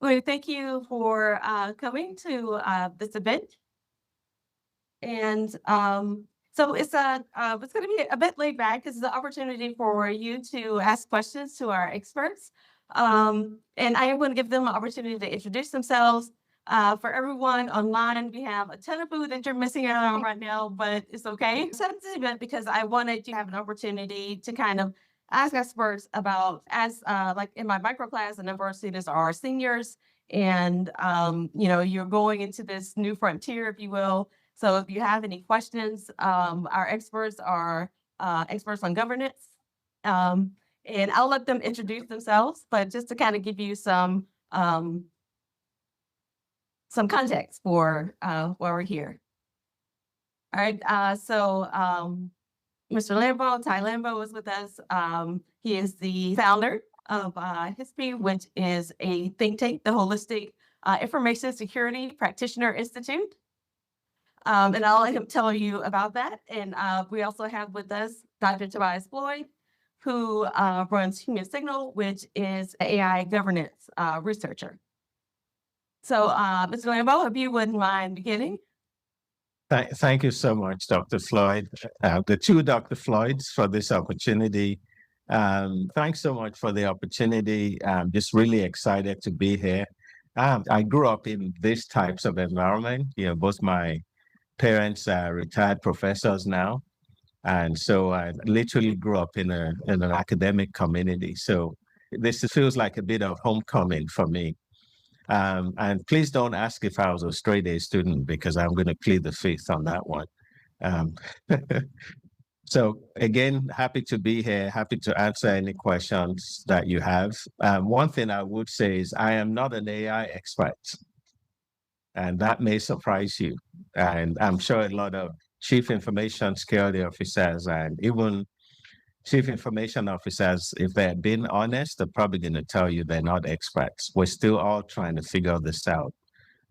Well, thank you for coming to this event. And so it's going to be a bit laid back. This is an opportunity for you to ask questions to our experts. And I am going to give them an opportunity to introduce themselves. For everyone online, we have a ton of food that you're missing out on right now, but it's okay. I set up this event because I wanted to have an opportunity to kind of ask experts about, as like in my micro class, a number of students are seniors, and you're going into this new frontier, if you will. So if you have any questions, our experts are experts on governance, and I'll let them introduce themselves, but just to kind of give you some context for why we're here. All right, so Mr. Lambo, Taiye Lambo is with us. He is the founder of HISPI, which is a think tank, the Holistic Information Security Practitioner Institute. And I'll let him tell you about that. And we also have with us Dr. Tuboise Floyd, who runs Human Signal, which is an AI governance researcher. So, Mr. Lambo, if you wouldn't mind beginning. Thank you so much, Dr. Floyd, the two Dr. Floyds, for this opportunity. Thanks so much for the opportunity. I'm just really excited to be here. I grew up in these types of environment. Both my parents are retired professors now. And so I literally grew up in an academic community. So this feels like a bit of homecoming for me. And please don't ask if I was a straight A student, because I'm going to plead the fifth on that one. So again, happy to be here, happy to answer any questions that you have. One thing I would say is I am not an AI expert, and that may surprise you. And I'm sure a lot of chief information security officers and even chief information officers, if they're being honest, they're probably going to tell you they're not experts. We're still all trying to figure this out.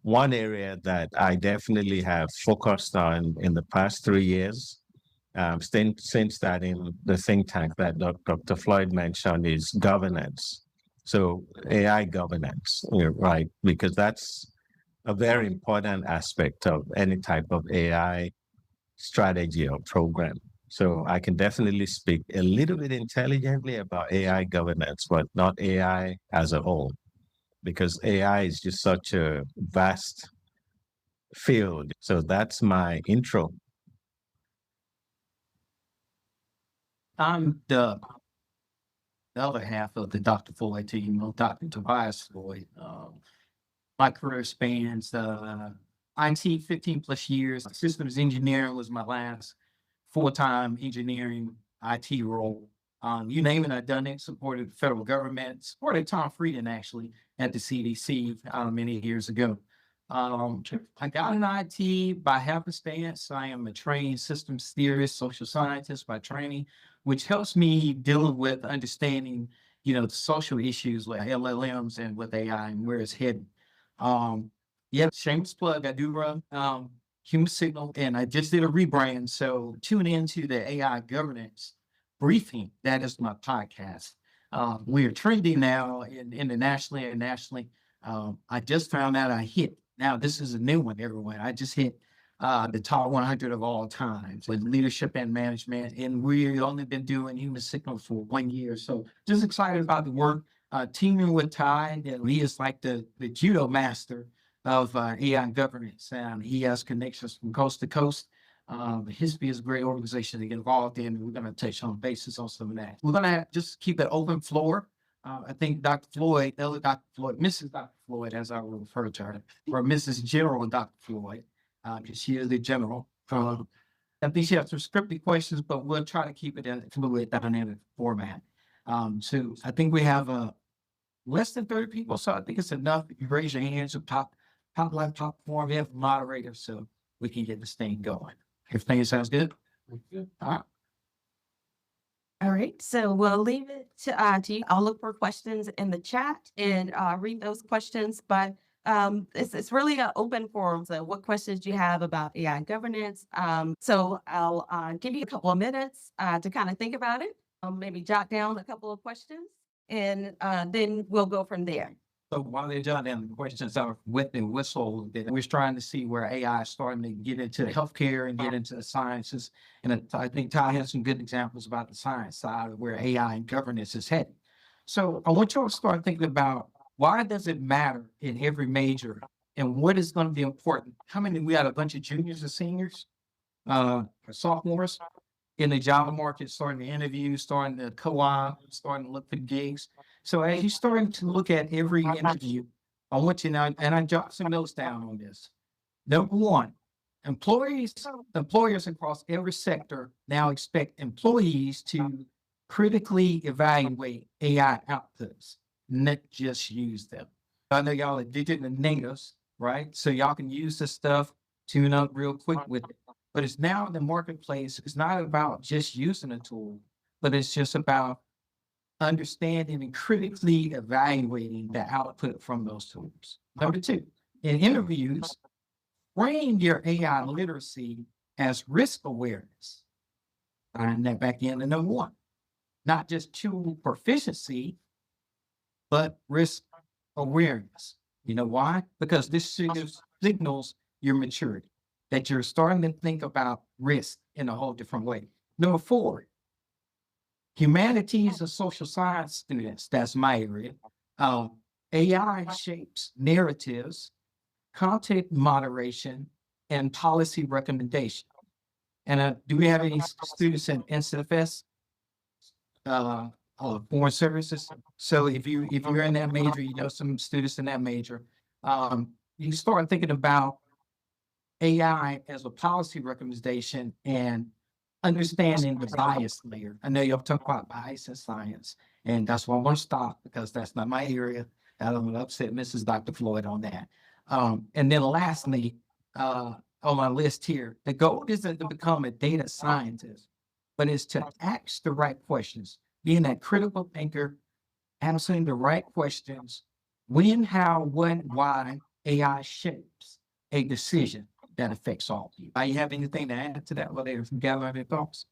One area that I definitely have focused on in the past 3 years, since starting the think tank that Dr. Floyd mentioned, is governance. So AI governance, right? Because that's a very important aspect of any type of AI strategy or program. So I can definitely speak a little bit intelligently about AI governance, but not AI as a whole, because AI is just such a vast field. So that's my intro. I'm the other half of the Dr. Floyd team, Dr. Tuboise Floyd. My career spans IT 15 plus years. Systems engineering was my last full-time engineering IT role. You name it, I've done it. Supported the federal government, supported Tom Frieden actually at the CDC many years ago. I got in IT by happenstance. I am a trained systems theorist, social scientist by training, which helps me dealing with understanding, the social issues with LLMs and with AI and where it's heading. Shameless plug, I do run Human Signal, and I just did a rebrand. So tune into the AI governance briefing. That is my podcast. We are trending now internationally and nationally. I just found out I hit. Now, this is a new one, everyone. I just hit the top 100 of all time with leadership and management. And we've only been doing Human Signal for 1 year. So just excited about the work. Teaming with Taiye, he is like the judo master of AI governance, and he has connections from coast to coast. HISPI is a great organization to get involved in. We're going to touch on basis on some of that. We're going to just keep it open floor. I think Dr. Floyd, Dr. Floyd, Mrs. Dr. Floyd, as I will refer to her, or Mrs. General Dr. Floyd, because she is the general. I think she has some scripted questions, but we'll try to keep it in a fluid, dynamic format. So I think we have less than 30 people, so I think it's enough. If you raise your hands up top form, we have a moderator, so we can get this thing going. Everything sounds good? Good. All right, so we'll leave it to you. I'll look for questions in the chat and read those questions, but it's really an open forum. So what questions do you have about AI governance? So I'll give you a couple of minutes to kind of think about it. Maybe jot down a couple of questions, and then we'll go from there. So while they're jotting the questions are wet and whistle, that we're trying to see where AI is starting to get into healthcare and get into the sciences. And I think Ty has some good examples about the science side of where AI and governance is heading. So I want you to start thinking about why does it matter in every major and what is going to be important? How many, we had a bunch of juniors and seniors, or sophomores in the job market, starting to interview, starting to co-op, starting to look for gigs. So as you're starting to look at every interview, I want you now, and I jot some notes down on this. Number one, employers across every sector now expect employees to critically evaluate AI outputs, not just use them. I know y'all are digital natives, right? So y'all can use this stuff, tune up real quick with it. But it's now in the marketplace. It's not about just using a tool, but it's just about understanding and critically evaluating the output from those tools. Number two, in interviews, frame your AI literacy as risk awareness. Find that back in to number one, not just tool proficiency, but risk awareness. You know why? Because this signals your maturity, that you're starting to think about risk in a whole different way. Number four, humanities and social science students, that's my area. AI shapes narratives, content moderation, and policy recommendation. And do we have any students in NCFS? Foreign services. So if you're in that major, you know some students in that major, you start thinking about AI as a policy recommendation and understanding the bias layer. I know you'll talk about bias in science, and that's why I want to stop because that's not my area. I don't want to upset Mrs. Dr. Floyd on that. And then lastly, on my list here, the goal isn't to become a data scientist, but it's to ask the right questions, being that critical thinker, answering the right questions, when, how, what, why AI shapes a decision that affects all people. You have anything to add to that? What they gather your thoughts?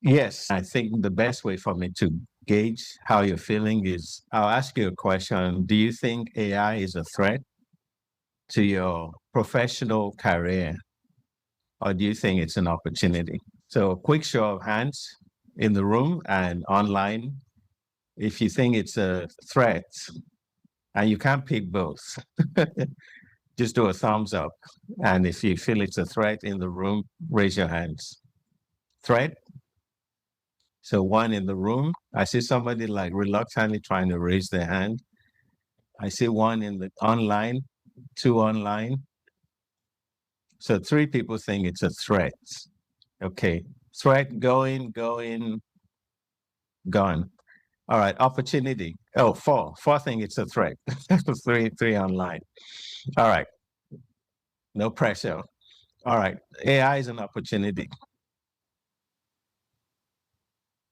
Yes, I think the best way for me to gauge how you're feeling is I'll ask you a question. Do you think AI is a threat to your professional career, or do you think it's an opportunity? So, a quick show of hands in the room and online. If you think it's a threat, and you can't pick both, just do a thumbs up. And if you feel it's a threat in the room, raise your hands. Threat? So one in the room. I see somebody like reluctantly trying to raise their hand. I see one in the online, two online. So three people think it's a threat. Okay. Threat going, gone. All right. Opportunity. Oh, four. Four think it's a threat. Three online. All right. No pressure. All right. AI is an opportunity.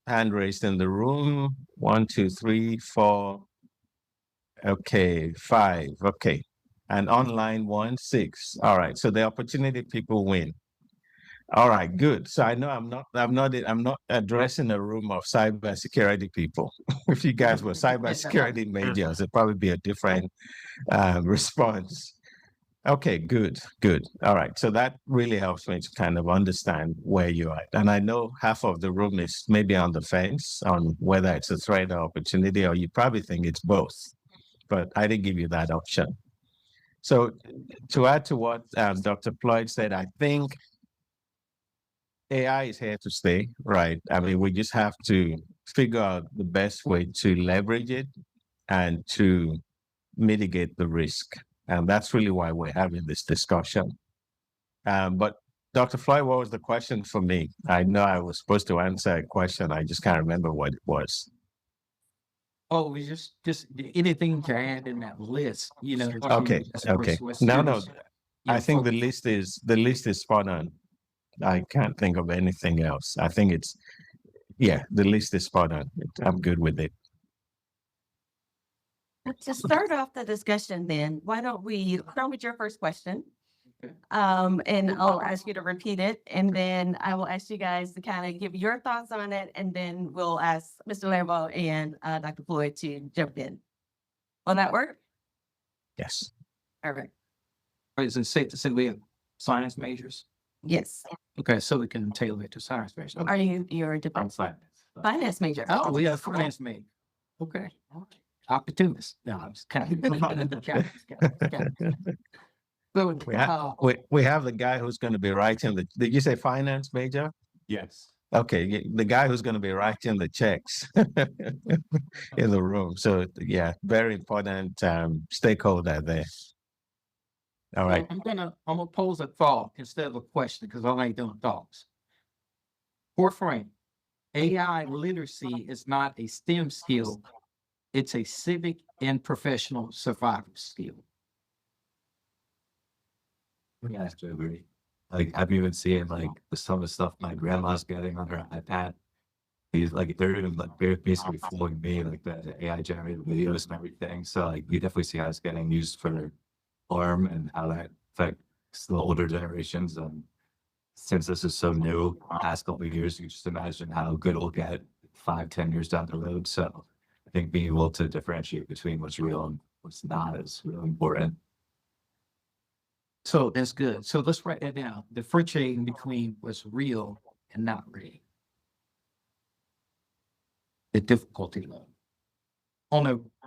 Hand raised in the room. 1, 2, 3, 4. Okay, 5. Okay. And online 1, 6. All right. So the opportunity people win. All right, good. So I know I'm not addressing a room of cybersecurity people. If you guys were cybersecurity majors, it'd probably be a different response. Okay, good. All right. So that really helps me to kind of understand where you're at. And I know half of the room is maybe on the fence on whether it's a threat or opportunity, or you probably think it's both, but I didn't give you that option. So to add to what Dr. Floyd said, I think AI is here to stay, right? I mean, we just have to figure out the best way to leverage it and to mitigate the risk. And that's really why we're having this discussion. But Dr. Floyd, what was the question for me? I know I was supposed to answer a question. I just can't remember what it was. Oh, we just anything to add in that list, you know. Okay. No. I think the list is spot on. I can't think of anything else. I think the list is spot on. I'm good with it. To start off the discussion then, why don't we start with your first question? Okay. And I'll ask you to repeat it, and then I will ask you guys to kind of give your thoughts on it, and then we'll ask Mr. Lambo and Dr. Floyd to jump in. Will that work? Yes. Perfect. Is it safe to say we have science majors? Yes. Okay, so we can tailor it to science majors. Okay. Are you're a I'm finance. finance major? Oh, we have finance major. Okay. Opportunist. No, I'm just kind of. So, We have the guy who's going to be writing the. Did you say finance major? yes. Okay, the guy who's going to be writing the checks in the room. So yeah, very important stakeholder there. All right. I'm gonna pose a thought instead of a question because I ain't doing thoughts. For frame, AI literacy is not a STEM skill; it's a civic and professional survival skill. Yeah, I have to agree. Like, I've even seen like some of the stuff my grandma's getting on her iPad. He's like, they're even like basically fooling me, like the AI generated videos and everything. So like, you definitely see how it's getting used for harm and how that affects the older generations. And since this is so new, past couple of years, you just imagine how good it'll get 5, 10 years down the road. So I think being able to differentiate between what's real and what's not is really important. So that's good. So let's write that down. Differentiating between what's real and not real. The difficulty level.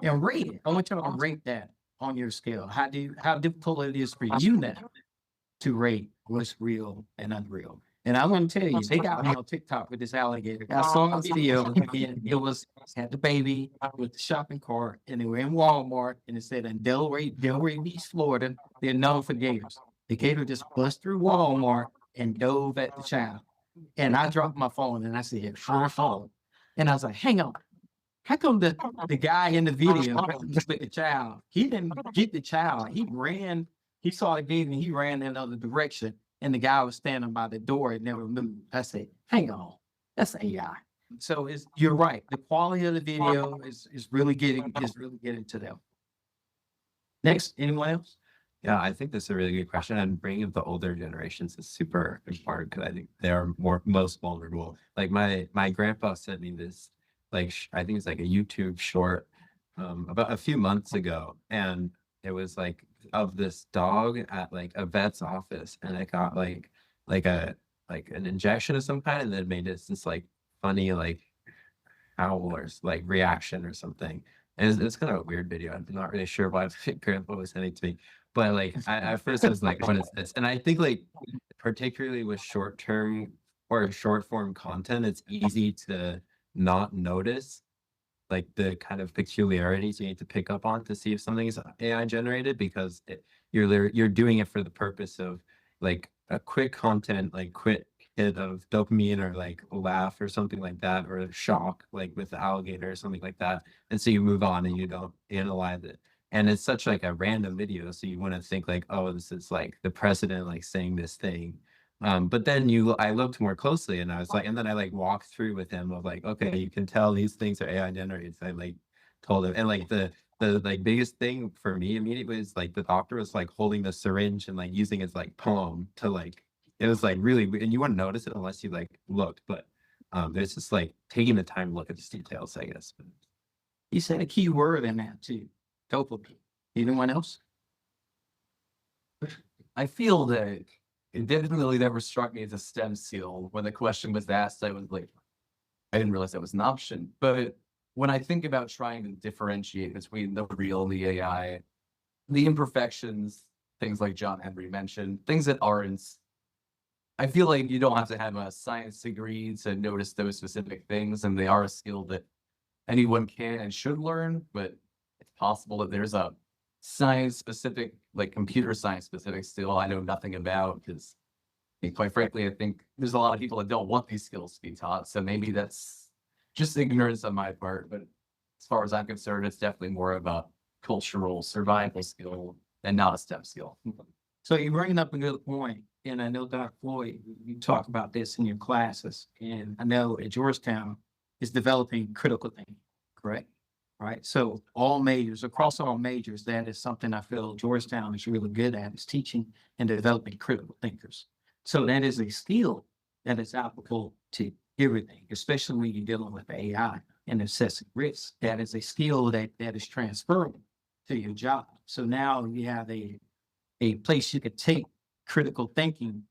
And rate it. I want y'all to rate that on your scale. How difficult it is for you now to rate what's real and unreal. And I'm gonna tell you, they got me on TikTok with this alligator. I saw a video and it had the baby with the shopping cart, and they were in Walmart, and it said in Delray Beach, Florida, they're known for gators. The gator just bust through Walmart and dove at the child. And I dropped my phone and I said, phone. And I was like, hang on. How come the guy in the video with the child, he didn't get the child. He saw the gator and he ran in the other direction. And the guy was standing by the door and never moved. I said, hang on, that's AI. So you're right. The quality of the video is really getting to them. Next, anyone else? Yeah, I think that's a really good question. And bringing up the older generations is super important because I think they're most vulnerable. Like my grandpa sent me this, like I think it's like a YouTube short about a few months ago, and it was like of this dog at like a vet's office, and it got like an injection of some kind, and then made this like funny like howl or like reaction or something. And it's kind of a weird video. I'm not really sure why grandpa was sending it to me. But like at first I was like, what is this? And I think like particularly with short term or short form content, it's easy to not notice like the kind of peculiarities you need to pick up on to see if something is AI generated, because you're doing it for the purpose of like a quick content, like quick hit of dopamine or like a laugh or something like that, or a shock like with the alligator or something like that. And so you move on and you don't analyze it. And it's such like a random video, so you wouldn't think like, oh, this is like the president like saying this thing. But then I looked more closely and I was like, and then I like walked through with him of like, okay, you can tell these things are AI generated. So I like told him, and like the like biggest thing for me immediately was like the doctor was like holding the syringe and like using his like palm to like, it was like really, and you wouldn't notice it unless you like looked, but it's just like taking the time to look at these details, I guess. You said a key word in that too. Dopamine. Anyone else? I feel that it definitely never struck me as a STEM skill. When the question was asked, I was like, I didn't realize that was an option. But when I think about trying to differentiate between the real and the AI, the imperfections, things like John Henry mentioned, things that aren't, I feel like you don't have to have a science degree to notice those specific things, and they are a skill that anyone can and should learn, but it's possible that there's a science specific, like computer science specific skill I know nothing about, because quite frankly, I think there's a lot of people that don't want these skills to be taught. So maybe that's just ignorance on my part. But as far as I'm concerned, it's definitely more of a cultural survival skill and not a STEM skill. So you're bringing up a good point. And I know Dr. Floyd, you talk about this in your classes. And I know at Georgetown is developing critical thinking, correct? Right. So across all majors, that is something I feel Georgetown is really good at, is teaching and developing critical thinkers. So that is a skill that is applicable to everything, especially when you're dealing with AI and assessing risk. That is a skill that is transferable. to your job. So now you have a place you could take critical thinking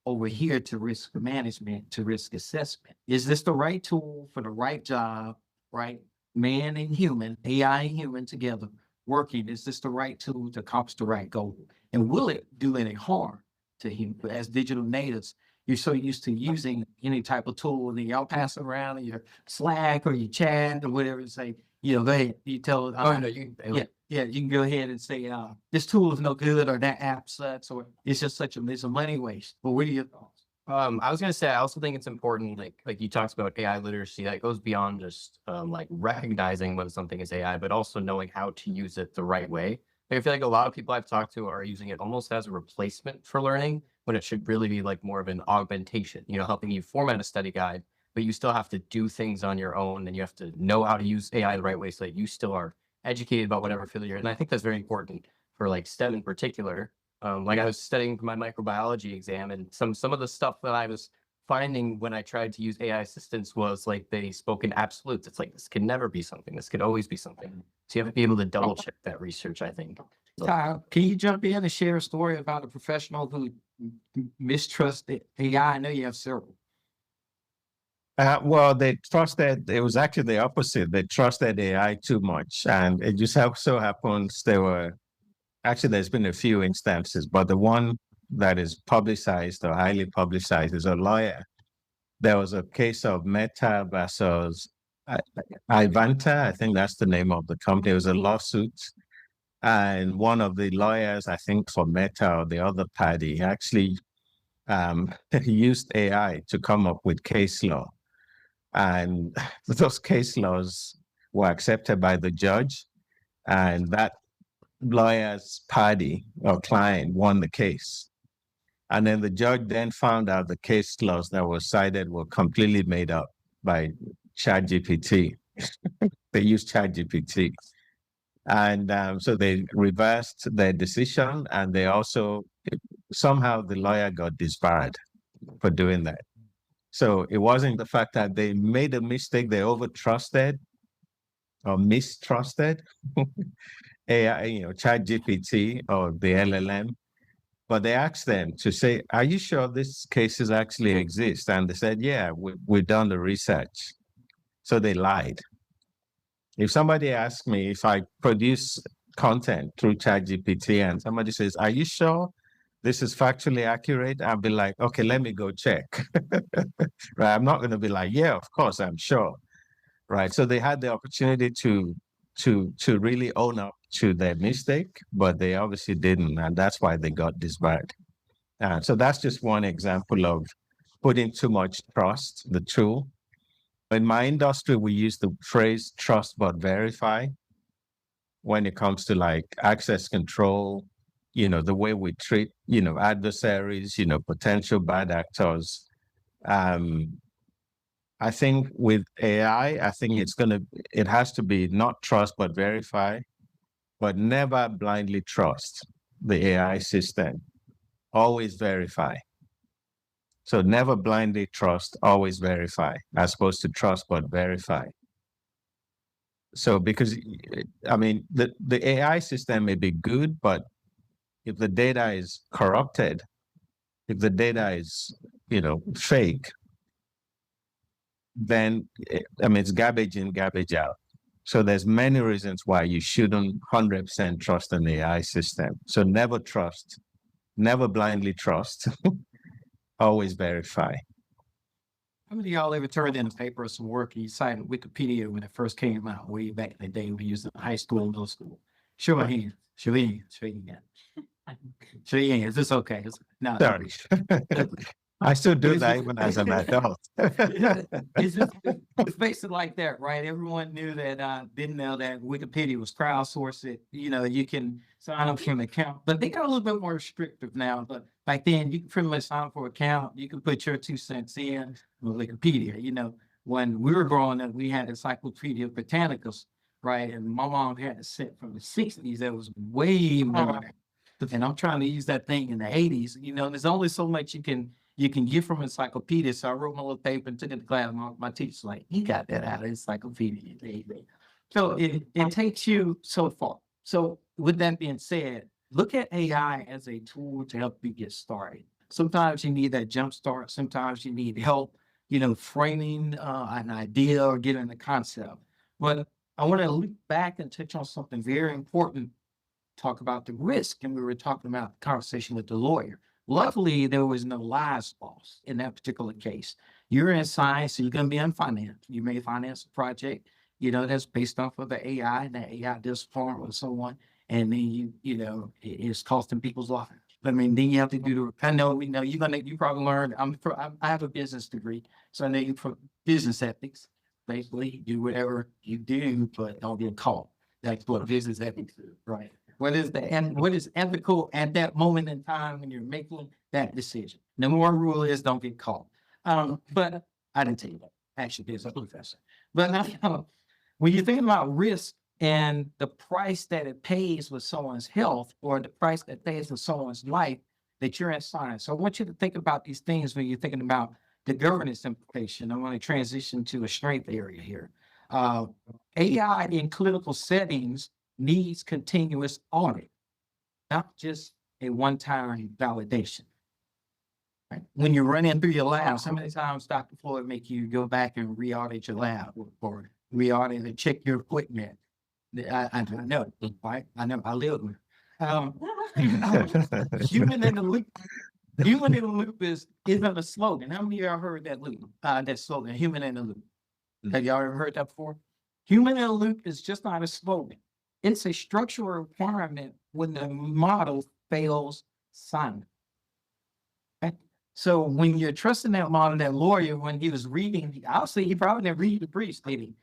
over here to risk management, to risk assessment. Is this the right tool for the right job, right? Man and human, AI and human together working. Is this the right tool to accomplish the right goal? And will it do any harm to human? But as digital natives, you're so used to using any type of tool, and then y'all pass around in your Slack or your chat or whatever and say, you know, go ahead, you tell Oh, no, you can. yeah, you can go ahead and say, this tool is no good, or that app sucks, or it's just it's a money waste. But what are your thoughts? I was gonna say, I also think it's important, like you talked about AI literacy, that goes beyond just like recognizing when something is AI, but also knowing how to use it the right way. Like, I feel like a lot of people I've talked to are using it almost as a replacement for learning, when it should really be like more of an augmentation, you know, helping you format a study guide, but you still have to do things on your own, and you have to know how to use AI the right way so that you still are educated about whatever field you're in. And I think that's very important for like STEM in particular. Like I was studying for my microbiology exam, and some of the stuff that I was finding when I tried to use AI assistants was like they spoke in absolutes. It's like, this can never be something. This could always be something. So you have to be able to double check that research, I think. Kyle, can you jump in and share a story about a professional who mistrusted AI? I know you have several. Well, they trusted, it was actually the opposite. They trusted AI too much. And it just so happens there's been a few instances, but the one that is publicized or highly publicized is a lawyer. There was a case of Meta versus Ivanta. I think that's the name of the company. It was a lawsuit. And one of the lawyers, I think for Meta or the other party, actually used AI to come up with case law. And those case laws were accepted by the judge, and that lawyer's party or client won the case. And then the judge then found out the case laws that were cited were completely made up by ChatGPT. They used ChatGPT. And so they reversed their decision, and they also, somehow the lawyer got disbarred for doing that. So it wasn't the fact that they made a mistake, they overtrusted or mistrusted AI, ChatGPT or the LLM, but they asked them to say, are you sure these cases actually exist? And they said, yeah, we've done the research. So they lied. If somebody asks me, if I produce content through ChatGPT and somebody says, are you sure this is factually accurate? I'll be like, okay, let me go check. Right? I'm not going to be like, yeah, of course, I'm sure. Right? So they had the opportunity to really own up to their mistake, but they obviously didn't, and that's why they got disbarred. So that's just one example of putting too much trust, the tool. In my industry, we use the phrase trust but verify when it comes to like access control, the way we treat, adversaries, potential bad actors. I think with AI, I think it has to be not trust but verify, but never blindly trust the AI system. Always verify. So never blindly trust, always verify, as opposed to trust but verify. So because, I mean, the AI system may be good, but if the data is corrupted, if the data is, fake, then, it's garbage in, garbage out. So there's many reasons why you shouldn't 100% trust an AI system. So never trust, never blindly trust, always verify. How many of y'all ever turned in a paper or some work and you cited Wikipedia when it first came out, way back in the day we used it in high school and middle school? Show of hands. Show of hands. Show of hands. Show of hands. It's okay. No. Sorry. I still do that even as an adult. It's basically like that, right? Everyone knew that, didn't know that Wikipedia was crowdsourced. You can sign up for an account, but they got a little bit more restrictive now. But back then, you can pretty much sign up for an account. You can put your 2 cents in with Wikipedia. When we were growing up, we had Encyclopedia Britannicus, right? And my mom had a set from the 60s that was way more. And I'm trying to use that thing in the 80s. There's only so much you can get from encyclopedia. So I wrote my little paper and took it to class. My teacher's like, you got that out of encyclopedia. So it takes you so far. So with that being said, look at AI as a tool to help you get started. Sometimes you need that jump start. Sometimes you need help, framing an idea or getting a concept. But I want to look back and touch on something very important. Talk about the risk, and we were talking about the conversation with the lawyer. Luckily, there was no lives lost in that particular case. You're in science, so you're going to be in finance. You may finance a project, that's based off of the AI, and the AI does form or so on. And then it's costing people's lives. I mean, then you have to do the. I know you probably learned. I have a business degree, so I know you for business ethics. Basically, do whatever you do, but don't get caught. That's what business ethics is, right? What is ethical at that moment in time when you're making that decision? Number one rule is don't get caught. But I didn't tell you that. Actually, there's a professor. But when you think about risk and the price that it pays with someone's health or the price that pays with someone's life, that you're in science. So I want you to think about these things when you're thinking about the governance implication. I want to transition to a strength area here. AI in clinical settings needs continuous audit, not just a one-time validation. Right? When you're running through your lab, how many times Dr. Floyd make you go back and re-audit your lab or re-audit and check your equipment? I know, right? I know, I live with human in the loop. Human in the loop isn't a slogan. How many of y'all heard that loop? That slogan, human in the loop. Have y'all ever heard that before? Human in the loop is just not a slogan. It's a structural requirement when the model fails silent. Okay? So when you're trusting that model, that lawyer, when he was reading, I'll say he probably didn't read the briefs, maybe.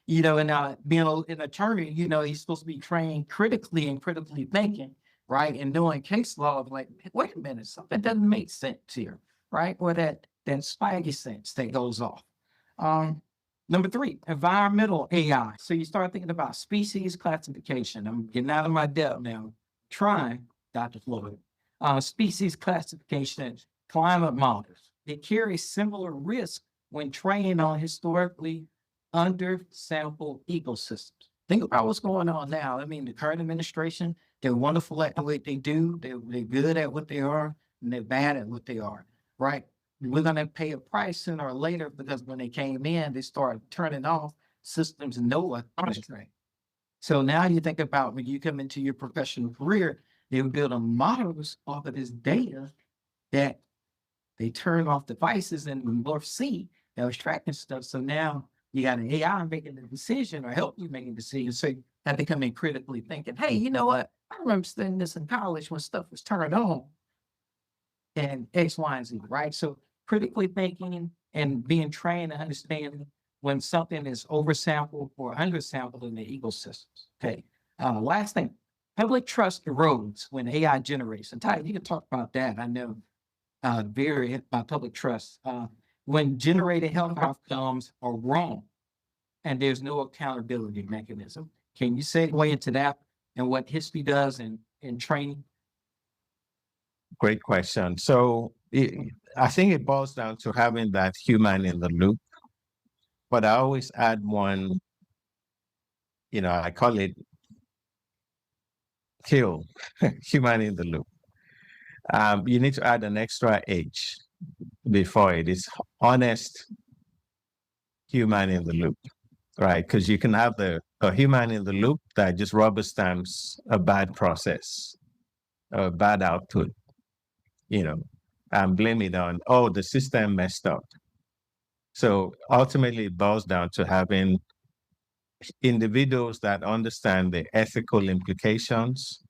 Being an attorney, he's supposed to be trained critically and critically thinking, right? And doing case law of like, wait a minute, something doesn't make sense here, right? Or that spidey sense that goes off. Number 3, environmental AI. So you start thinking about species classification. I'm getting out of my depth now. Trying, Dr. Floyd. Species classification, climate models. They carry similar risk when trained on historically undersampled ecosystems. Think about what's going on now. I mean, the current administration, they're wonderful at what they do. They're good at what they are, and they're bad at what they are, right? We're going to pay a price sooner or later because when they came in, they started turning off systems and NOAA. So now you think about when you come into your professional career, they were building models off of this data that they turn off devices in the North Sea that was tracking stuff. So now you got an AI making a decision or help you making decisions. So you have to come in critically thinking, hey, you know what? I remember studying this in college when stuff was turned on and X, Y, and Z, right? So critically thinking and being trained to understand when something is oversampled or undersampled in the ecosystems. Okay. Last thing, public trust erodes when AI generates. And Taiye, you can talk about that. I know very about public trust. When generated health outcomes are wrong and there's no accountability mechanism. Can you segue into that and what HISPI does in training? Great question. So I think it boils down to having that human in the loop. But I always add one, I call it kill, human in the loop. You need to add an extra H before it. It's honest human in the loop, right? Because you can have a human in the loop that just rubber stamps a bad process, a bad output, and blame it on, the system messed up. So ultimately, it boils down to having individuals that understand the ethical implications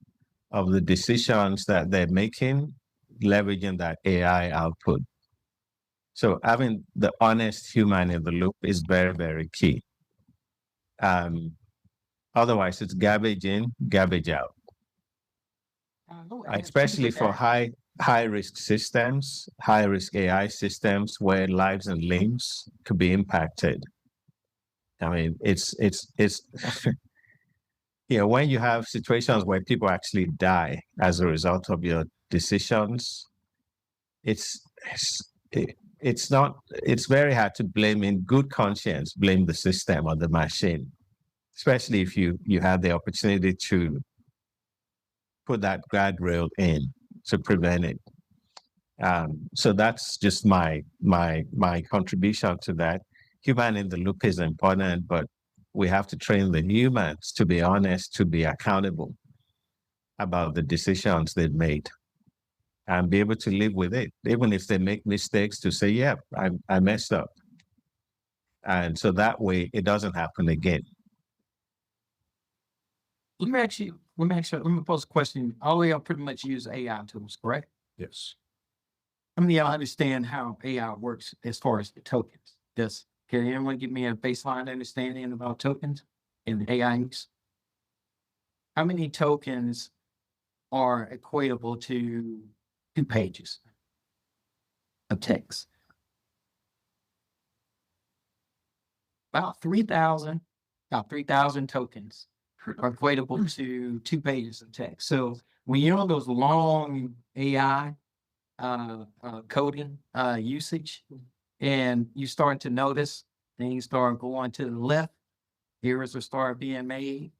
of the decisions that they're making, leveraging that AI output. So having the honest human in the loop is very, very key. Otherwise, it's garbage in, garbage out. Especially for high risk systems, high risk AI systems where lives and limbs could be impacted. I mean, it's when you have situations where people actually die as a result of your decisions, it's very hard to blame in good conscience, blame the system or the machine. especially if you have the opportunity to put that guardrail in to prevent it. So that's just my contribution to that. Human in the loop is important, but we have to train the humans to be honest, to be accountable about the decisions they've made and be able to live with it, even if they make mistakes, to say, yeah, I messed up. And so that way it doesn't happen again. Let me pose a question. All of y'all pretty much use AI tools, correct? Yes. How many of y'all understand how AI works as far as the tokens? Can anyone give me a baseline understanding about tokens and AI use? How many tokens are equatable to 2 pages of text? About 3,000 tokens are equatable to 2 pages of text. So when you're on those long AI coding usage, and you start to notice things start going to the left, errors will start being made,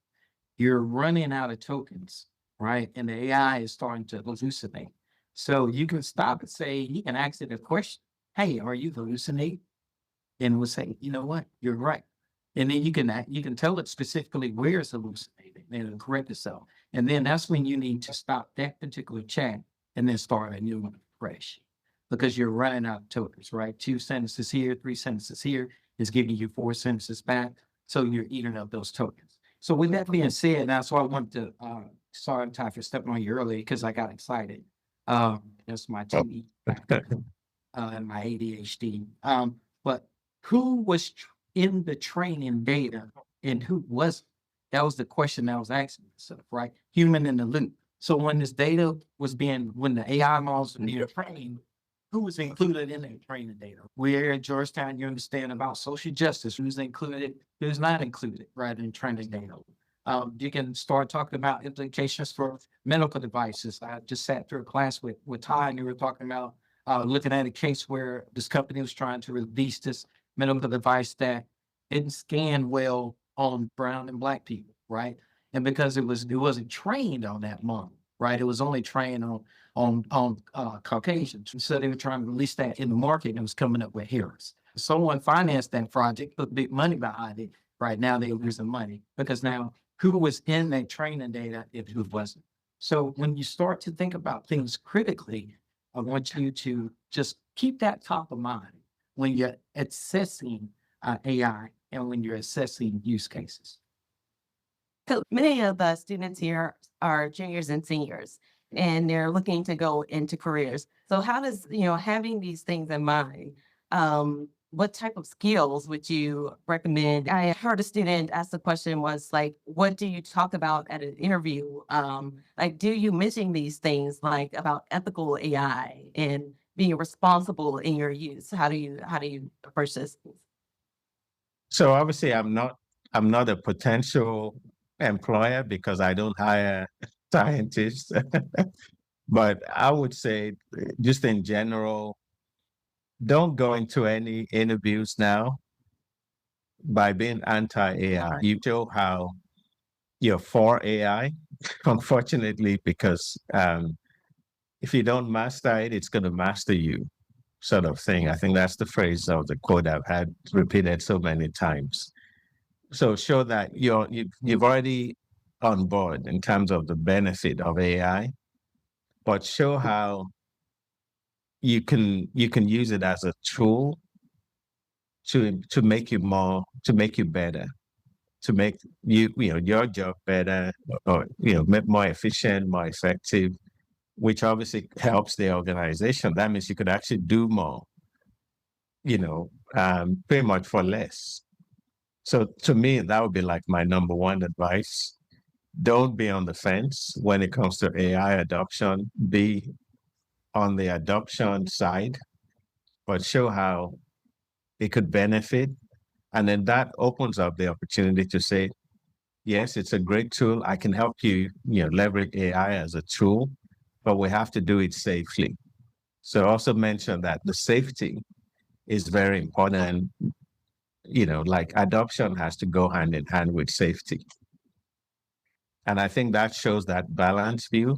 you're running out of tokens, right? And the AI is starting to hallucinate. So you can stop and say, you can ask it a question, hey, are you hallucinating? And we'll say, you know what, you're right. And then you can tell it specifically where it's hallucinating and it'll correct itself. And then that's when you need to stop that particular chat and then start a new one fresh, because you're running out of tokens, right? 2 sentences here, 3 sentences here is giving you 4 sentences back. So you're eating up those tokens. So with that being said, that's why I wanted to, sorry, Ty, for stepping on you early because I got excited. That's my TV and my ADHD. But who was in the training data and who wasn't? That was the question I was asking myself, right? Human in the loop. So when this data was when the AI models were being trained, who was included in that training data? We're at Georgetown, you understand about social justice, who's included, who's not included, right, in training data. You can start talking about implications for medical devices. I just sat through a class with Ty, and we were talking about looking at a case where this company was trying to release this medical device that didn't scan well on brown and black people, right? And because it wasn't trained on that model, right? It was only trained on Caucasians. So they were trying to release that in the market, and it was coming up with errors. Someone financed that project, put big money behind it. Right now they're losing money because now who was in that training data if who wasn't? So when you start to think about things critically, I want you to just keep that top of mind when you're assessing AI and when you're assessing use cases. So many of the students here are juniors and seniors, and they're looking to go into careers. So how does, having these things in mind, what type of skills would you recommend? I heard a student ask the question was like, what do you talk about at an interview? Like, do you mention these things like about ethical AI and being responsible in your use? How do you approach this? So obviously I'm not a potential employer because I don't hire scientists. But I would say just in general, don't go into any interviews now by being anti-AI. You show how you're for AI, unfortunately, because if you don't master it, it's going to master you, sort of thing. I think that's the phrase of the quote I've had repeated so many times. So show that you've already on board in terms of the benefit of AI, but show how you can use it as a tool to make you better, to make your job better, or more efficient, more effective, which obviously helps the organization. That means you could actually do more, pretty much for less. So to me, that would be like my number one advice. Don't be on the fence when it comes to AI adoption. Be on the adoption side, but show how it could benefit. And then that opens up the opportunity to say, yes, it's a great tool. I can help you, leverage AI as a tool, but we have to do it safely. So also mention that the safety is very important. like adoption has to go hand in hand with safety. And I think that shows that balanced view.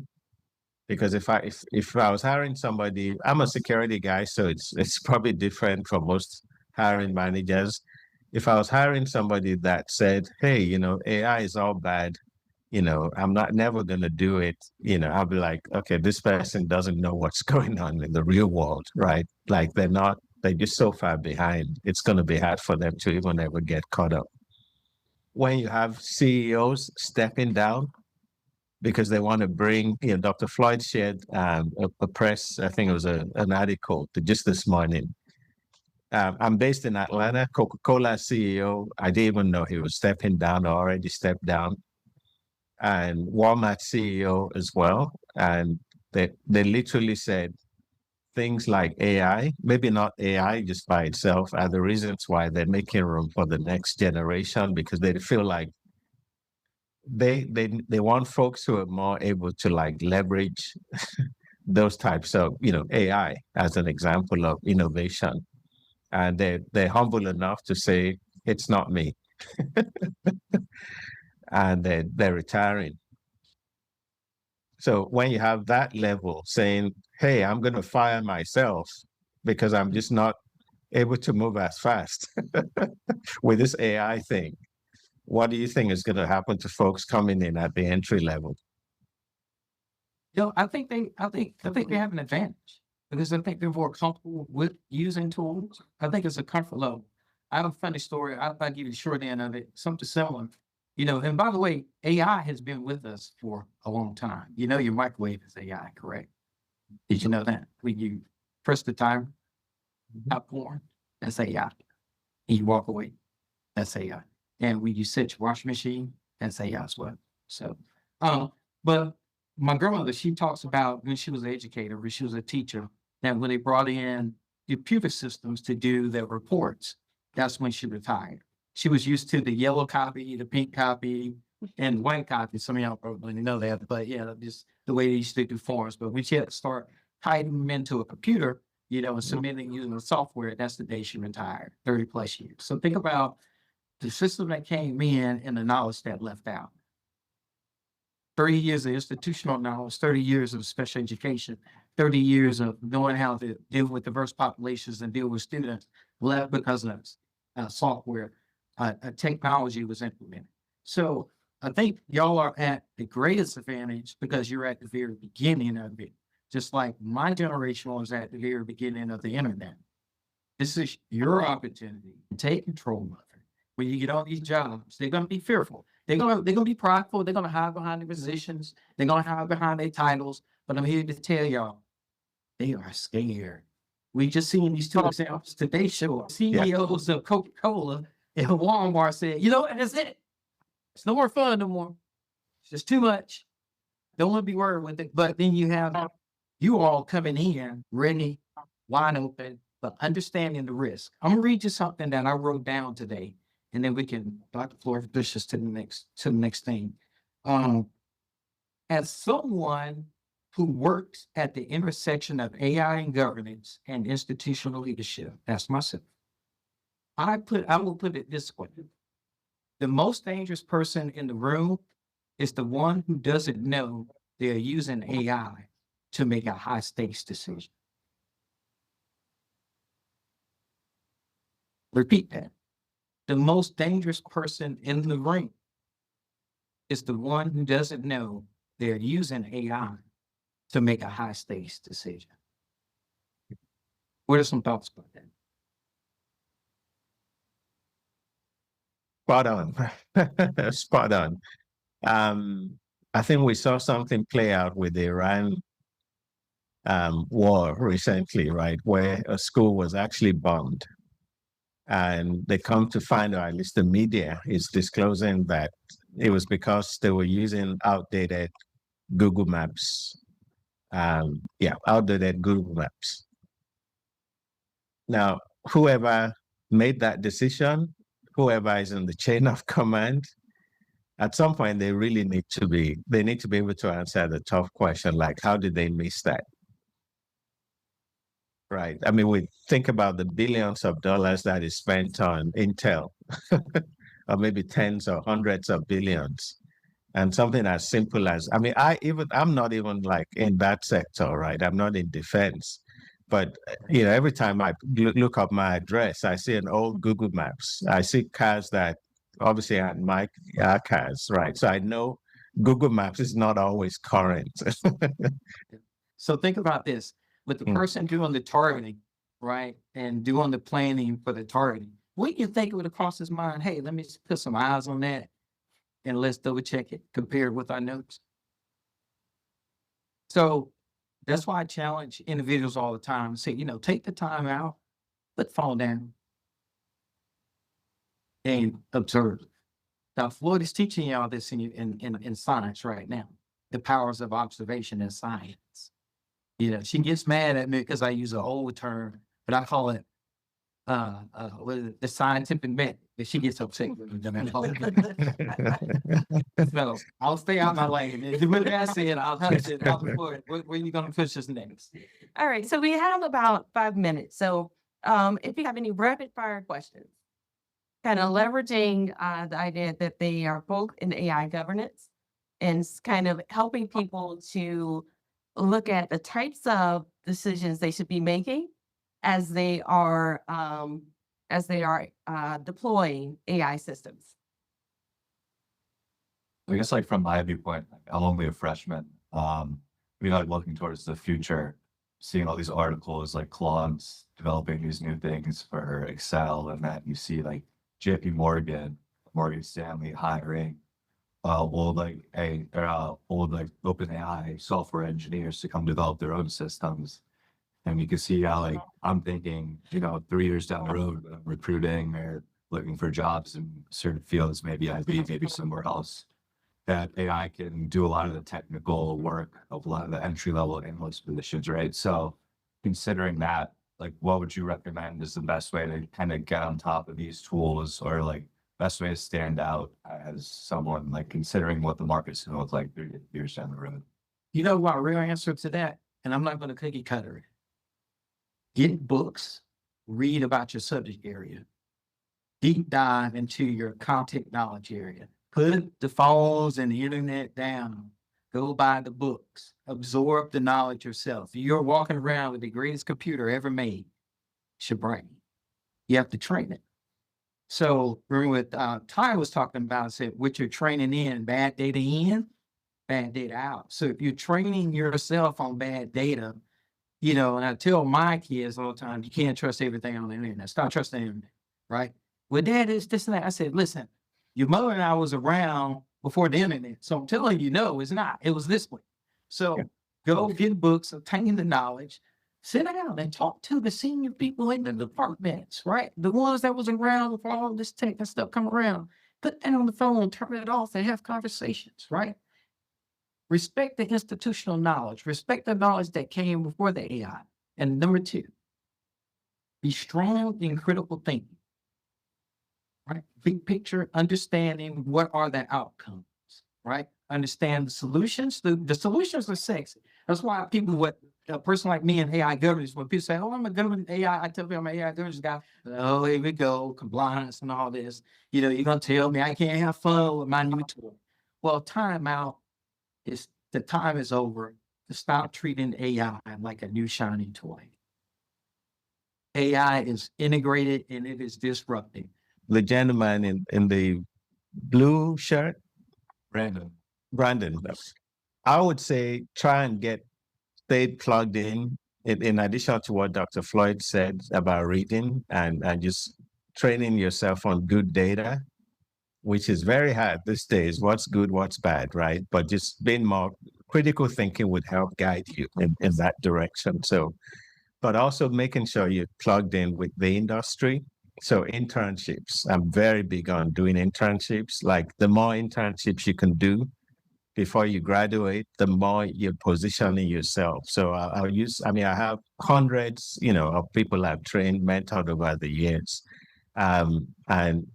Because if I was hiring somebody, I'm a security guy, so it's probably different from most hiring managers. If I was hiring somebody that said, hey, AI is all bad, I'm not never gonna do it, I'll be like, okay, this person doesn't know what's going on in the real world, right? Like they're just so far behind. It's gonna be hard for them to even ever get caught up. When you have CEOs stepping down, because they want to bring, Dr. Floyd shared a press, I think it was an article just this morning. I'm based in Atlanta. Coca-Cola CEO, I didn't even know he was stepping down or already stepped down. And Walmart CEO as well. And they literally said things like AI, maybe not AI just by itself, are the reasons why they're making room for the next generation, because they feel like they want folks who are more able to like leverage those types of AI as an example of innovation, and they're humble enough to say it's not me, and they're retiring. So when you have that level saying, hey, I'm going to fire myself because I'm just not able to move as fast with this AI thing, what do you think is going to happen to folks coming in at the entry level? I think they have an advantage because I think they're more comfortable with using tools. I think it's a comfort level. I have a funny story. I'll give you the short end of it, something similar. And by the way, AI has been with us for a long time. Your microwave is AI, correct? Did you know that? When you press the timer, popcorn, that's AI. And you walk away, that's AI. And when you set your washing machine, that's AI as well. So, but my grandmother, she talks about when she was an educator, when she was a teacher, that when they brought in computer systems to do their reports, that's when she retired. She was used to the yellow copy, the pink copy, and white copy. Some of y'all probably know that, but yeah, just the way they used to do forms. But when she had to start typing them into a computer, and submitting using the software, that's the day she retired, 30 plus years. So think about the system that came in and the knowledge that left out. 30 years of institutional knowledge, 30 years of special education, 30 years of knowing how to deal with diverse populations and deal with students left because of software, technology was implemented. So I think y'all are at the greatest advantage because you're at the very beginning of it. Just like my generation was at the very beginning of the internet. This is your opportunity to take control of it. When you get on these jobs, they're going to be fearful. They're going to be prideful. They're going to hide behind their positions. They're going to hide behind their titles. But I'm here to tell y'all, they are scared. We just seen these two examples today show CEOs of Coca-Cola and Walmart said, that's it. It's no more fun no more. It's just too much. Don't want to be worried with it. But then you have you all coming in ready, wide open, but understanding the risk. I'm going to read you something that I wrote down today. And then we can, Dr. Floyd, push us to the next thing. As someone who works at the intersection of AI and governance and institutional leadership, that's myself. I will put it this way. The most dangerous person in the room is the one who doesn't know they're using AI to make a high stakes decision. Repeat that. The most dangerous person in the room is the one who doesn't know they're using AI to make a high stakes decision. What are some thoughts about that? Spot on. Spot on. I think we saw something play out with the Iran war recently, right? Where a school was actually bombed. And they come to find, or at least the media is disclosing that it was because they were using outdated Google Maps. Outdated Google Maps. Now, whoever made that decision, whoever is in the chain of command, at some point they really need to be able to answer the tough question, like, how did they miss that? right? I mean, we think about the billions of dollars that is spent on Intel, or maybe tens or hundreds of billions. And something as simple as, I mean, I'm not even like in that sector, right? I'm not in defense. But, every time I look up my address, I see an old Google Maps. I see cars that obviously aren't my cars, right? So I know Google Maps is not always current. So think about this, with the person doing the targeting, right? And doing the planning for the targeting, wouldn't you think it would have crossed his mind, hey, let me put some eyes on that and let's double check it, compare it with our notes. So that's why I challenge individuals all the time and say, take the time out, put the phone down and observe. Now, Floyd is teaching y'all this in science right now, the powers of observation in science. She gets mad at me because I use an old term, but I call it the scientific method. But she gets upset with me. So I'll stay out my lane. What I said, I'll touch it. Where are you going to push this next? All right, so we have about 5 minutes. So if you have any rapid fire questions, kind of leveraging the idea that they are both in AI governance and kind of helping people to look at the types of decisions they should be making as they are deploying AI systems. I guess like from my viewpoint, I'm only a freshman. Looking towards the future, seeing all these articles like Claude's developing these new things for Excel, and that you see like JP Morgan, Morgan Stanley hiring old OpenAI software engineers to come develop their own systems. And you can see how like I'm thinking, 3 years down the road, when I'm recruiting or looking for jobs in certain fields, maybe maybe somewhere else, that AI can do a lot of the technical work of a lot of the entry-level analyst positions, right? So considering that, like, what would you recommend is the best way to kind of get on top of these tools, or like best way to stand out as someone like considering what the market's going to look like 3 years down the road? My real answer to that, and I'm not going to cookie cutter it. Get books, read about your subject area, deep dive into your content knowledge area. Put the phones and the internet down. Go buy the books. Absorb the knowledge yourself. You're walking around with the greatest computer ever made. It's your brain. You have to train it. So what Taiye was talking about, said what you're training in, bad data in, bad data out. So if you're training yourself on bad data, and I tell my kids all the time, you can't trust everything on the internet. Stop trusting the internet, right? Well, Dad, is this and that. I said, listen, your mother and I was around before the internet. So I'm telling you, no, it's not. It was this way. So go get books, obtain the knowledge, sit down and talk to the senior people in the departments, right? The ones that was around before all this tech and stuff come around. Put that on the phone, turn it off, and have conversations, right? Respect the institutional knowledge. Respect the knowledge that came before the AI. And number 2, be strong in critical thinking. Right? Big picture, understanding what are the outcomes, right? Understand the solutions. The solutions are sexy. That's why a person like me in AI governance, when people say, oh, I'm a government AI, I tell them I'm an AI governance guy. Oh, here we go, compliance and all this. You're going to tell me I can't have fun with my new tool. Well, time out. The time is over to stop treating AI like a new shiny toy. AI is integrated and it is disrupting. The gentleman in the blue shirt, Brandon, I would say try and stay plugged in addition to what Dr. Floyd said about reading and just training yourself on good data, which is very hard these days. What's good, what's bad, right? But just being more critical thinking would help guide you in that direction. So, but also making sure you're plugged in with the industry. So internships, I'm very big on doing internships. Like the more internships you can do before you graduate, the more you're positioning yourself. So I have hundreds, of people I've trained, mentored over the years. And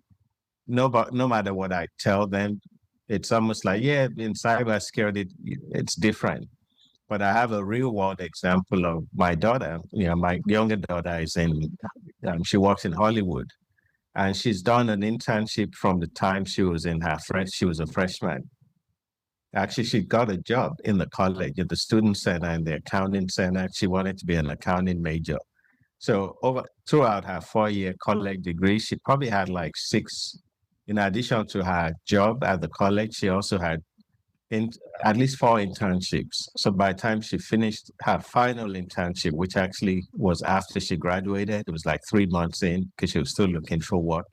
no matter what I tell them, it's almost like, in cybersecurity, it's different. But I have a real world example of my daughter. You know, my younger daughter is she works in Hollywood, and she's done an internship from the time she was she was a freshman. Actually, she got a job in the college, at the student center and the accounting center. She wanted to be an accounting major. So throughout her 4-year college degree, she probably had like 6, in addition to her job at the college, she also had at least 4 internships. So by the time she finished her final internship, which actually was after she graduated, it was like 3 months in because she was still looking for work.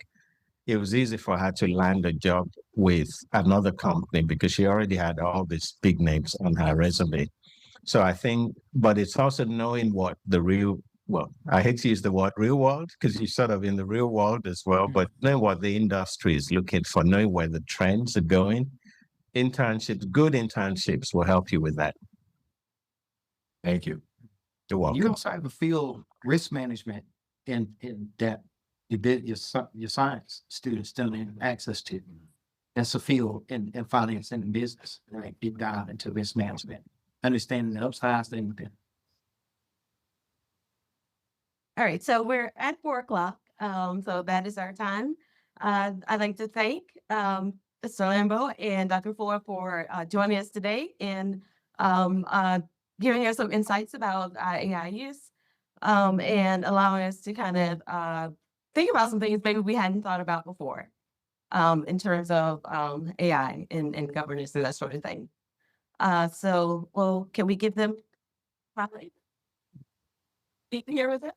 It was easy for her to land a job with another company because she already had all these big names on her resume. So I think, but it's also knowing what the real, well, I hate to use the word real world because you're sort of in the real world as well, but knowing what the industry is looking for, knowing where the trends are going. Internships, good internships will help you with that. Thank you. You're welcome. You also have a field risk management in that your science students don't have access to. That's a field in finance and in business, right? Deep dive into risk management, understanding the upsides and the. All right, so we're at 4:00. So that is our time. I'd like to thank Mr. Lambo and Dr. Floyd for joining us today and giving us some insights about AI use and allowing us to kind of think about some things maybe we hadn't thought about before in terms of AI and governance and that sort of thing. So, well, can we give them probably here with us?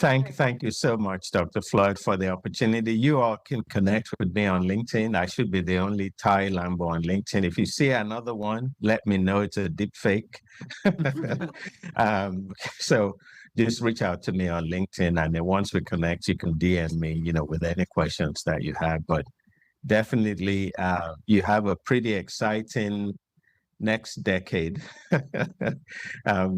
Thank you so much, Dr. Floyd, for the opportunity. You all can connect with me on LinkedIn. I should be the only Taiye Lambo on LinkedIn. If you see another one, let me know. It's a deepfake. So just reach out to me on LinkedIn, and then once we connect, you can DM me, you know, with any questions that you have. But definitely, you have a pretty exciting next decade.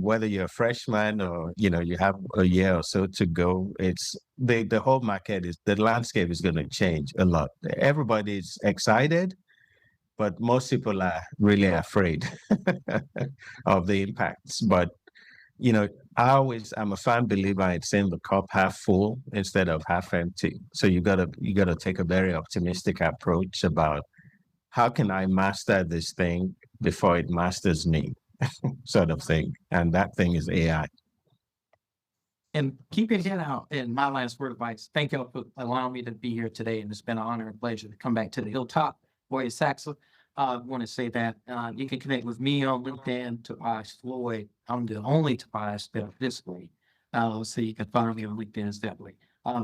Whether you're a freshman or, you know, you have a year or so to go, it's the whole market the landscape is going to change a lot. Everybody's excited, but most people are really afraid of the impacts. But, you know, I'm a firm believer in seeing the cup half full instead of half empty. So you gotta take a very optimistic approach about how can I master this thing before it masters me, sort of thing. And that thing is AI. And keep your head out. And my last word of advice, thank you for allowing me to be here today. And it's been an honor and pleasure to come back to the hilltop. Boy, Saxa. I want to say that you can connect with me on LinkedIn, Tuboise Floyd. I'm the only Tuboise spelled this way. So you can find me on LinkedIn that way.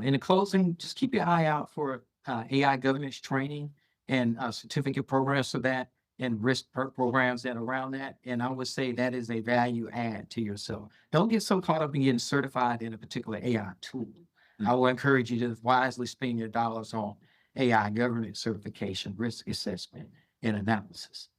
In closing, just keep your eye out for AI governance training and certificate programs for that and risk programs that are around that. And I would say that is a value add to yourself. Don't get so caught up in getting certified in a particular AI tool. I will encourage you to wisely spend your dollars on AI governance certification, risk assessment, and analysis.